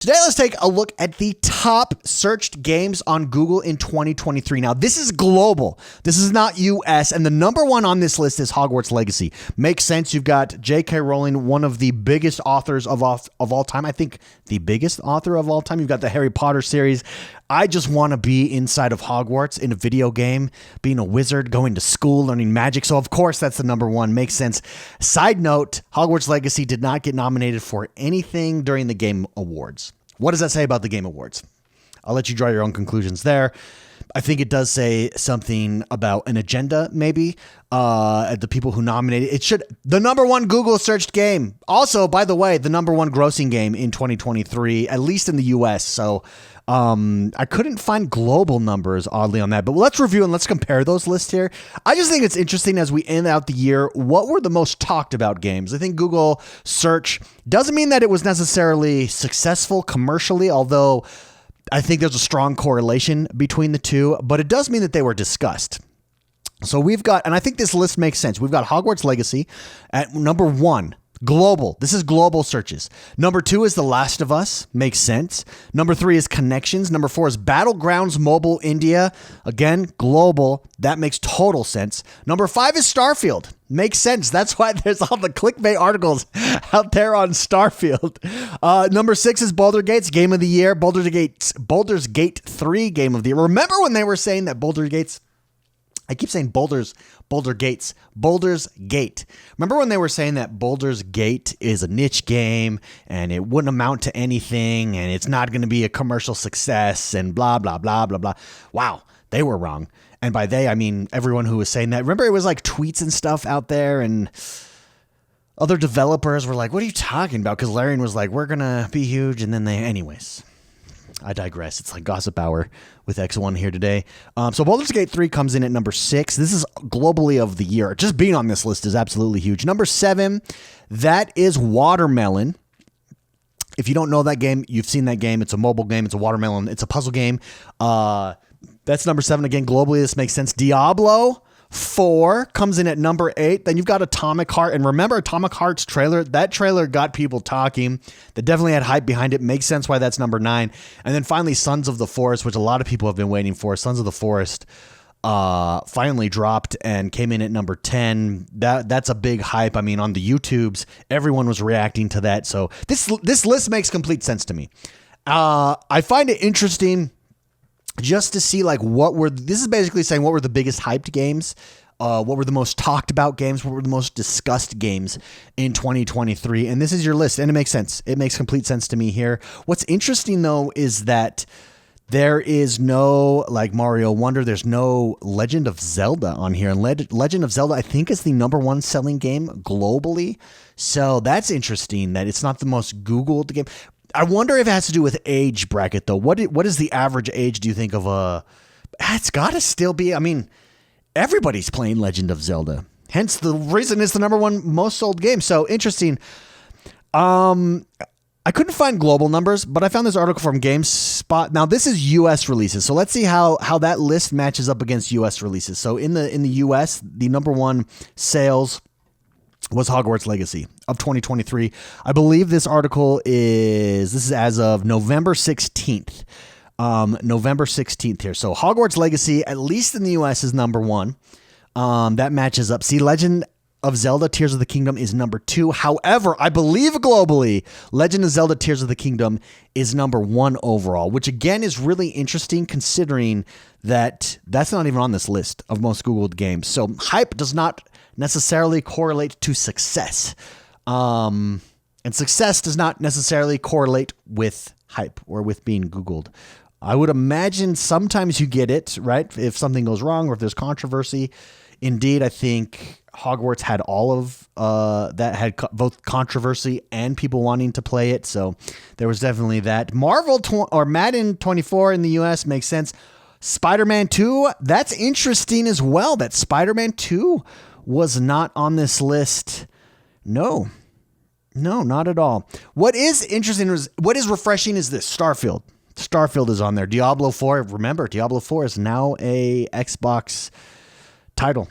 Today, let's take a look at the top searched games on Google in 2023. Now, this is global. This is not US, and the number one on this list is Hogwarts Legacy. Makes sense. You've got J.K. Rowling, one of the biggest authors of all time. I think the biggest author of all time. You've got the Harry Potter series. I just want to be inside of Hogwarts in a video game, being a wizard, going to school, learning magic. So, of course, that's the number one. Makes sense. Side note, Hogwarts Legacy did not get nominated for anything during the Game Awards. What does that say about the Game Awards? I'll let you draw your own conclusions there. I think it does say something about an agenda, maybe. The people who nominated it should the number one Google searched game. Also, by the way, the number one grossing game in 2023, at least in the US. So I couldn't find global numbers, oddly, on that. But let's review and let's compare those lists here. I just think it's interesting as we end out the year. What were the most talked about games? I think Google search doesn't mean that it was necessarily successful commercially, although I think there's a strong correlation between the two, but it does mean that they were discussed. So we've got, and I think this list makes sense. We've got Hogwarts Legacy at number one, global. This is global searches. Number two is The Last of Us. Makes sense. Number three is Connections. Number four is Battlegrounds Mobile India. Again, global. That makes total sense. Number five is Starfield. Makes sense. That's why there's all the clickbait articles out there on Starfield. Number six is Baldur's Gate Game of the Year. Baldur's Gate 3 Game of the Year. Remember when they were saying that Baldur's Gate. Baldur's Gate. Remember when they were saying that Baldur's Gate is a niche game and it wouldn't amount to anything and it's not going to be a commercial success and blah, blah, blah, blah, blah. Wow, they were wrong. And by they, I mean everyone who was saying that. Remember, it was like tweets and stuff out there, and other developers were like, what are you talking about? Because Larian was like, we're going to be huge. And then anyways, I digress. It's like gossip hour with X1 here today. So Baldur's Gate 3 comes in at number 6. This is globally of the year. Just being on this list is absolutely huge. Number 7, that is Watermelon. If you don't know that game, you've seen that game. It's a mobile game. It's a watermelon. It's a puzzle game. That's number 7. Again, globally, this makes sense. Diablo 4 comes in at number 8. Then you've got Atomic Heart. And remember Atomic Heart's trailer? That trailer got people talking. That definitely had hype behind it. Makes sense why that's number 9. And then finally, Sons of the Forest, which a lot of people have been waiting for. Sons of the Forest finally dropped and came in at number 10. That's a big hype. I mean, on the YouTubes, everyone was reacting to that. So this list makes complete sense to me. I find it interesting just to see like this is basically saying what were the biggest hyped games, what were the most talked about games, what were the most discussed games in 2023. And this is your list, and it makes sense. It makes complete sense to me here. What's interesting though is that there is no like Mario Wonder. There's no Legend of Zelda on here. And Legend of Zelda, I think, is the number 1 selling game globally. So that's interesting that it's not the most Googled game. I wonder if it has to do with age bracket, though. What is the average age, do you think, of a... It's got to still be... I mean, everybody's playing Legend of Zelda. Hence, the reason it's the number 1 most sold game. So, interesting. I couldn't find global numbers, but I found this article from GameSpot. Now, this is U.S. releases. So, let's see how that list matches up against U.S. releases. So, in the U.S., the number 1 sales was Hogwarts Legacy of 2023. I believe this article this is as of November 16th. November 16th here. So Hogwarts Legacy, at least in the US, is number 1. That matches up. See, Legend of Zelda Tears of the Kingdom is number 2. However, I believe globally, Legend of Zelda Tears of the Kingdom is number 1 overall, which again is really interesting considering that that's not even on this list of most Googled games. So hype does not necessarily correlate to success. And success does not necessarily correlate with hype or with being Googled. I would imagine sometimes you get it, right? If something goes wrong or if there's controversy. Indeed, I think Hogwarts had all of that, had both controversy and people wanting to play it. So there was definitely that. Madden 24 in the US makes sense. Spider-Man 2, that's interesting as well, that Spider-Man 2 was not on this list. No, not at all. What is interesting what is refreshing is this. Starfield. Starfield is on there. Diablo 4. Remember, Diablo 4 is now a Xbox title.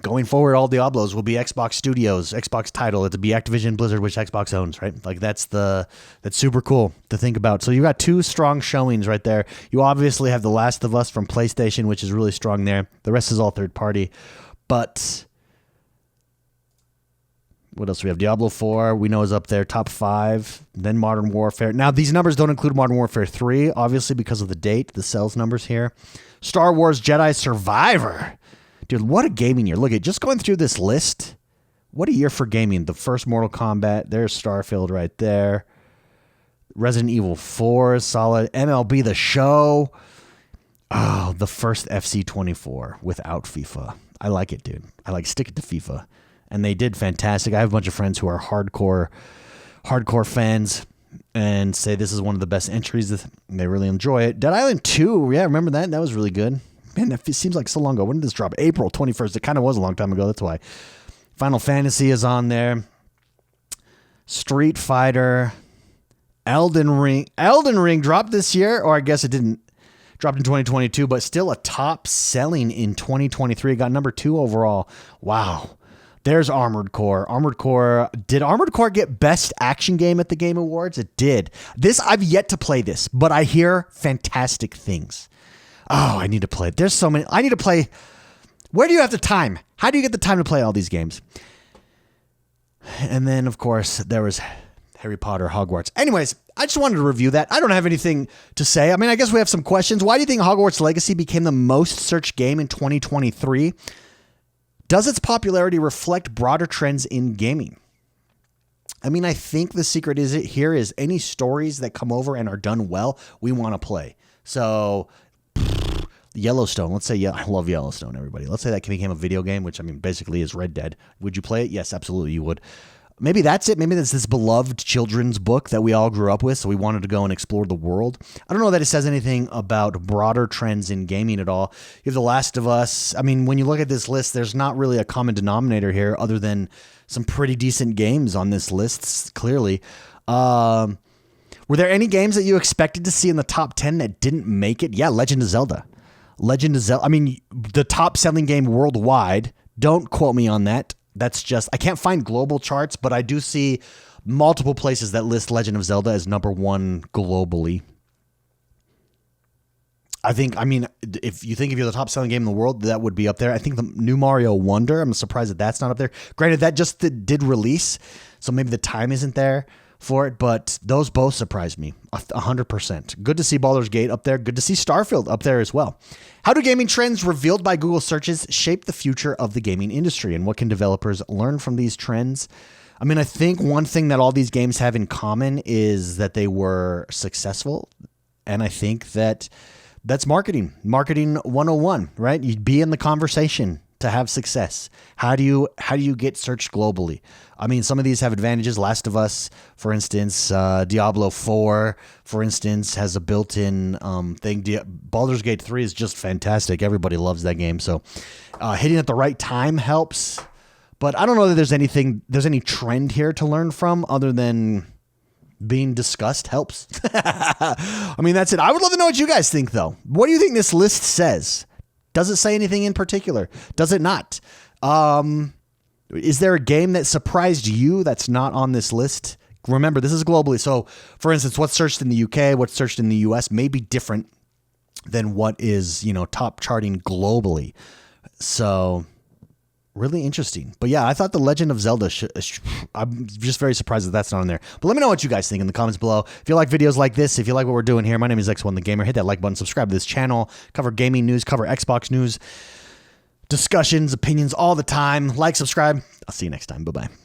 Going forward, all Diablos will be Xbox Studios, Xbox title. It'll be Activision Blizzard, which Xbox owns, right? Like that's super cool to think about. So you got two strong showings right there. You obviously have The Last of Us from PlayStation, which is really strong there. The rest is all third party. But what else do we have? Diablo 4, we know is up there, top 5. Then Modern Warfare. Now, these numbers don't include Modern Warfare 3, obviously because of the date, the sales numbers here. Star Wars Jedi Survivor. Dude, what a gaming year. Look at just going through this list. What a year for gaming. The first Mortal Kombat. There's Starfield right there. Resident Evil 4 is solid. MLB The Show. Oh, the first FC24 without FIFA. I like it, dude. I like stick it to FIFA. And they did fantastic. I have a bunch of friends who are hardcore fans and say this is one of the best entries. They really enjoy it. Dead Island 2. Yeah, remember that? That was really good. Man, that seems like so long ago. When did this drop? April 21st. It kind of was a long time ago. That's why. Final Fantasy is on there. Street Fighter. Elden Ring. Elden Ring dropped this year, or I guess it didn't. Dropped in 2022, but still a top selling in 2023. It got number 2 overall. Wow. There's Armored Core. Armored Core. Did Armored Core get Best Action Game at the Game Awards? It did. This, I've yet to play this, but I hear fantastic things. Oh, I need to play it. There's so many. I need to play. Where do you have the time? How do you get the time to play all these games? And then, of course, there was Harry Potter, Hogwarts. Anyways, I just wanted to review that. I don't have anything to say. I mean, I guess we have some questions. Why do you think Hogwarts Legacy became the most searched game in 2023? Does its popularity reflect broader trends in gaming? I mean, I think the secret here is any stories that come over and are done well, we want to play. So Yellowstone, let's say, yeah, I love Yellowstone, everybody. Let's say that became a video game, which I mean, basically is Red Dead. Would you play it? Yes, absolutely you would. Maybe that's it. Maybe that's this beloved children's book that we all grew up with, so we wanted to go and explore the world. I don't know that it says anything about broader trends in gaming at all. You have The Last of Us. I mean, when you look at this list, there's not really a common denominator here other than some pretty decent games on this list, clearly. Were there any games that you expected to see in the top 10 that didn't make it? Yeah, Legend of Zelda. Legend of Zelda. I mean, the top selling game worldwide. Don't quote me on that. That's just, I can't find global charts, but I do see multiple places that list Legend of Zelda as number 1 globally. I mean, if you're the top selling game in the world, that would be up there. I think the new Mario Wonder, I'm surprised that that's not up there. Granted, that just did release, so maybe the time isn't there for it, but those both surprised me 100%. Good to see Baldur's Gate up there. Good to see Starfield up there as well. How do gaming trends revealed by Google searches shape the future of the gaming industry, and what can developers learn from these trends? I mean, I think one thing that all these games have in common is that they were successful, and I think that's marketing 101, right? You'd be in the conversation to have success. How do you get searched globally? I mean, some of these have advantages. Last of Us, for instance, Diablo 4, for instance, has a built-in thing. Baldur's Gate 3 is just fantastic. Everybody loves that game. So hitting at the right time helps. But I don't know that there's any trend here to learn from other than being discussed helps. I mean, that's it. I would love to know what you guys think, though. What do you think this list says? Does it say anything in particular? Does it not? Is there a game that surprised you that's not on this list? Remember, this is globally. So, for instance, what's searched in the UK, what's searched in the US may be different than what is, top charting globally. So, really interesting. But yeah, I thought The Legend of Zelda, I'm just very surprised that that's not on there. But let me know what you guys think in the comments below. If you like videos like this, if you like what we're doing here, my name is X1 the Gamer. Hit that like button, subscribe to this channel, cover gaming news, cover Xbox news, discussions, opinions all the time. Like, subscribe. I'll see you next time. Bye-bye.